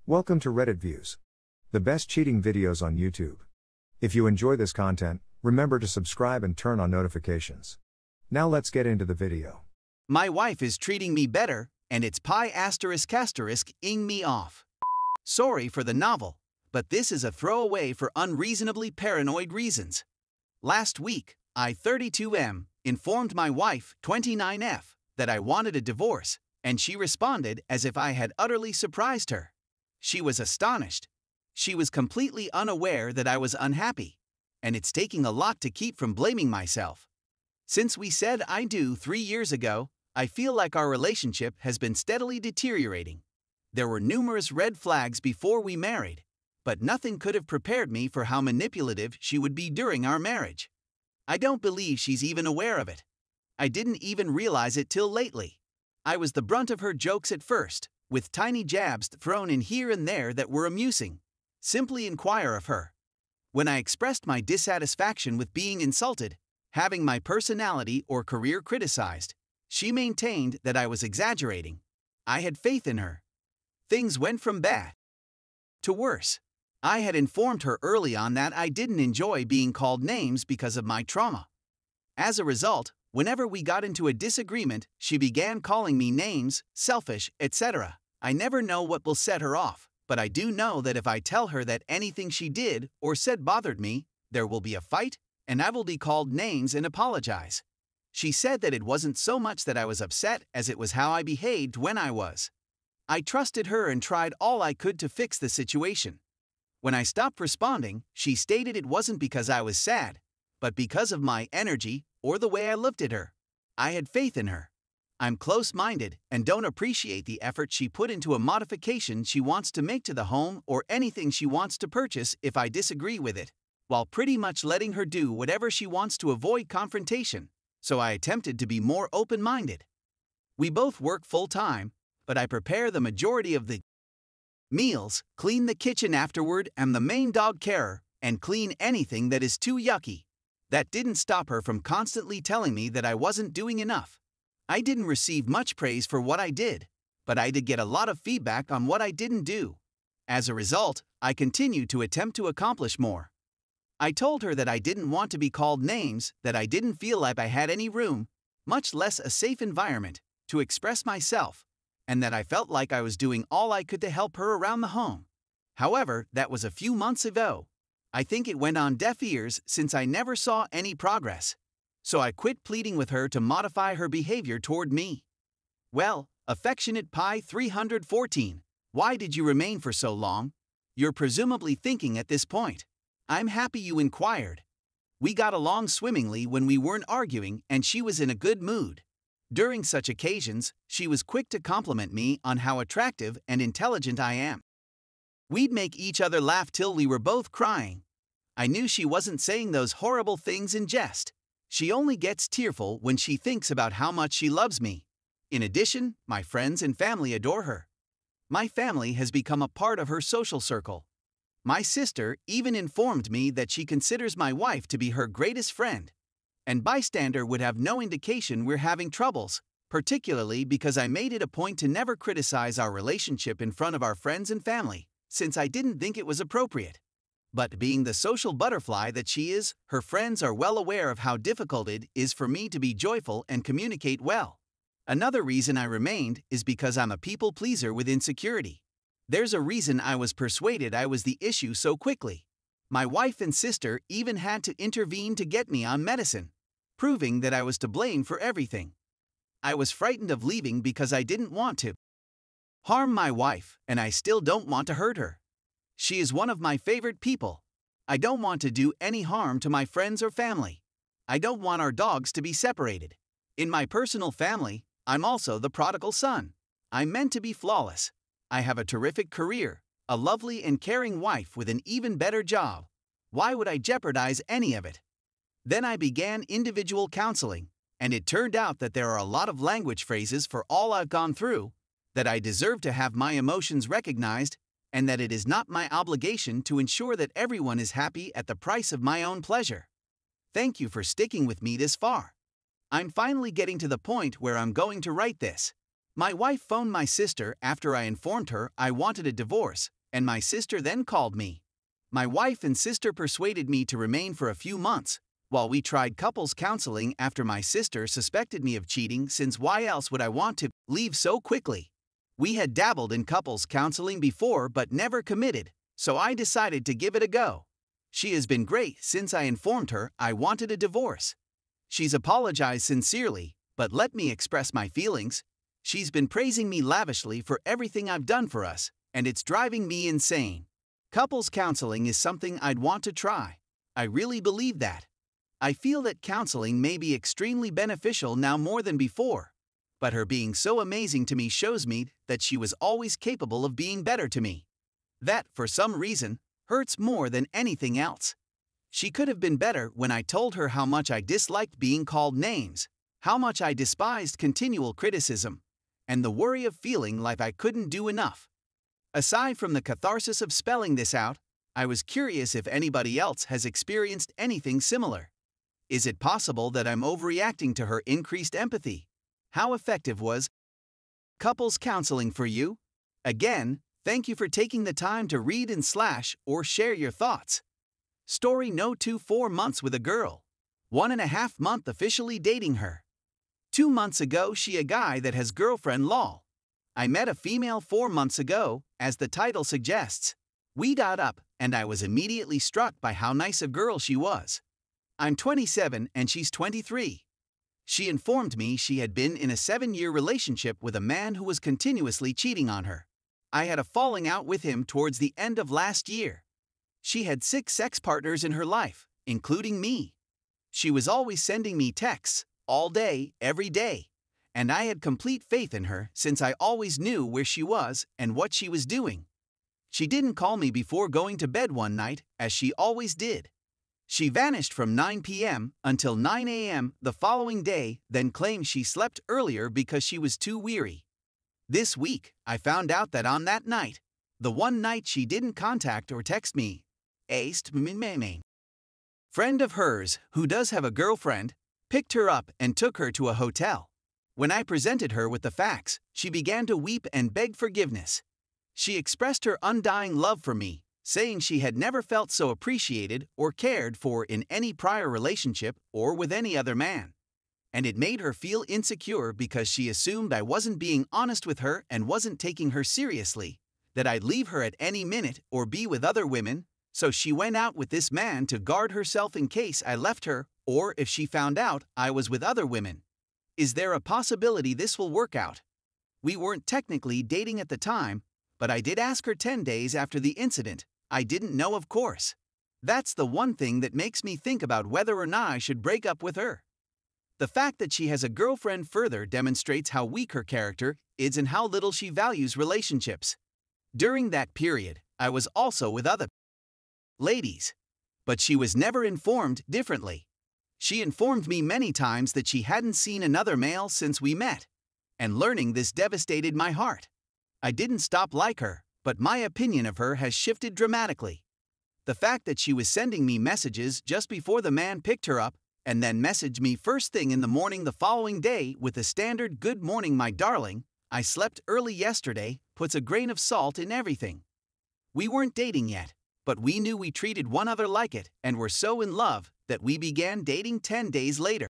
Welcome to Reddit Views, the best cheating videos on YouTube. If you enjoy this content, remember to subscribe and turn on notifications. Now let's get into the video. My wife is treating me better, and it's ***ing me off. Sorry for the novel, but this is a throwaway for unreasonably paranoid reasons. Last week, I, 32M, informed my wife, 29F, that I wanted a divorce, and she responded as if I had utterly surprised her. She was astonished. She was completely unaware that I was unhappy, and it's taking a lot to keep from blaming myself. Since we said I do 3 years ago, I feel like our relationship has been steadily deteriorating. There were numerous red flags before we married, but nothing could have prepared me for how manipulative she would be during our marriage. I don't believe she's even aware of it. I didn't even realize it till lately. I was the brunt of her jokes at first, with tiny jabs thrown in here and there that were amusing. Simply inquire of her. When I expressed my dissatisfaction with being insulted, having my personality or career criticized, she maintained that I was exaggerating. I had faith in her. Things went from bad to worse. I had informed her early on that I didn't enjoy being called names because of my trauma. As a result, whenever we got into a disagreement, she began calling me names, selfish, etc. I never know what will set her off, but I do know that if I tell her that anything she did or said bothered me, there will be a fight, and I will be called names and apologize. She said that it wasn't so much that I was upset as it was how I behaved when I was. I trusted her and tried all I could to fix the situation. When I stopped responding, she stated it wasn't because I was sad, but because of my energy or the way I looked at her. I had faith in her. I'm close-minded and don't appreciate the effort she put into a modification she wants to make to the home or anything she wants to purchase if I disagree with it, while pretty much letting her do whatever she wants to avoid confrontation, so I attempted to be more open-minded. We both work full-time, but I prepare the majority of the meals, clean the kitchen afterward, am the main dog carer, and clean anything that is too yucky. That didn't stop her from constantly telling me that I wasn't doing enough. I didn't receive much praise for what I did, but I did get a lot of feedback on what I didn't do. As a result, I continued to attempt to accomplish more. I told her that I didn't want to be called names, that I didn't feel like I had any room, much less a safe environment, to express myself, and that I felt like I was doing all I could to help her around the home. However, that was a few months ago. I think it went on deaf ears since I never saw any progress. So I quit pleading with her to modify her behavior toward me. Well, affectionate Pi 314, why did you remain for so long? You're presumably thinking at this point. I'm happy you inquired. We got along swimmingly when we weren't arguing and she was in a good mood. During such occasions, she was quick to compliment me on how attractive and intelligent I am. We'd make each other laugh till we were both crying. I knew she wasn't saying those horrible things in jest. She only gets tearful when she thinks about how much she loves me. In addition, my friends and family adore her. My family has become a part of her social circle. My sister even informed me that she considers my wife to be her greatest friend. And bystander would have no indication we're having troubles, particularly because I made it a point to never criticize our relationship in front of our friends and family, since I didn't think it was appropriate. But being the social butterfly that she is, her friends are well aware of how difficult it is for me to be joyful and communicate well. Another reason I remained is because I'm a people pleaser with insecurity. There's a reason I was persuaded I was the issue so quickly. My wife and sister even had to intervene to get me on medicine, proving that I was to blame for everything. I was frightened of leaving because I didn't want to harm my wife, and I still don't want to hurt her. She is one of my favorite people. I don't want to do any harm to my friends or family. I don't want our dogs to be separated. In my personal family, I'm also the prodigal son. I'm meant to be flawless. I have a terrific career, a lovely and caring wife with an even better job. Why would I jeopardize any of it? Then I began individual counseling, and it turned out that there are a lot of language phrases for all I've gone through, that I deserve to have my emotions recognized, and that it is not my obligation to ensure that everyone is happy at the price of my own pleasure. Thank you for sticking with me this far. I'm finally getting to the point where I'm going to write this. My wife phoned my sister after I informed her I wanted a divorce, and my sister then called me. My wife and sister persuaded me to remain for a few months, while we tried couples counseling after my sister suspected me of cheating, since why else would I want to leave so quickly? We had dabbled in couples counseling before but never committed, so I decided to give it a go. She has been great since I informed her I wanted a divorce. She's apologized sincerely, but let me express my feelings. She's been praising me lavishly for everything I've done for us, and it's driving me insane. Couples counseling is something I'd want to try. I really believe that. I feel that counseling may be extremely beneficial now more than before, but her being so amazing to me shows me that she was always capable of being better to me. That, for some reason, hurts more than anything else. She could have been better when I told her how much I disliked being called names, how much I despised continual criticism, and the worry of feeling like I couldn't do enough. Aside from the catharsis of spelling this out, I was curious if anybody else has experienced anything similar. Is it possible that I'm overreacting to her increased empathy? How effective was couples counseling for you? Again, thank you for taking the time to read and or share your thoughts. Story No. 4 months with a girl. 1.5 month officially dating her. 2 months ago she a guy that has girlfriend lol. I met a female 4 months ago, as the title suggests. We got up, and I was immediately struck by how nice a girl she was. I'm 27 and she's 23. She informed me she had been in a 7-year relationship with a man who was continuously cheating on her. I had a falling out with him towards the end of last year. She had 6 sex partners in her life, including me. She was always sending me texts, all day, every day. And I had complete faith in her since I always knew where she was and what she was doing. She didn't call me before going to bed one night, as she always did. She vanished from 9 p.m. until 9 a.m. the following day, then claimed she slept earlier because she was too weary. This week, I found out that on that night, the one night she didn't contact or text me, a friend of hers, who does have a girlfriend, picked her up and took her to a hotel. When I presented her with the facts, she began to weep and beg forgiveness. She expressed her undying love for me, saying she had never felt so appreciated or cared for in any prior relationship or with any other man. And it made her feel insecure because she assumed I wasn't being honest with her and wasn't taking her seriously, that I'd leave her at any minute or be with other women, so she went out with this man to guard herself in case I left her or if she found out I was with other women. Is there a possibility this will work out? We weren't technically dating at the time, but I did ask her 10 days after the incident. I didn't know, of course. That's the one thing that makes me think about whether or not I should break up with her. The fact that she has a girlfriend further demonstrates how weak her character is and how little she values relationships. During that period, I was also with other ladies, but she was never informed differently. She informed me many times that she hadn't seen another male since we met, and learning this devastated my heart. I didn't stop like her, but my opinion of her has shifted dramatically. The fact that she was sending me messages just before the man picked her up, and then messaged me first thing in the morning the following day with the standard "Good morning, my darling, I slept early yesterday," puts a grain of salt in everything. We weren't dating yet, but we knew we treated one another like it and were so in love that we began dating 10 days later.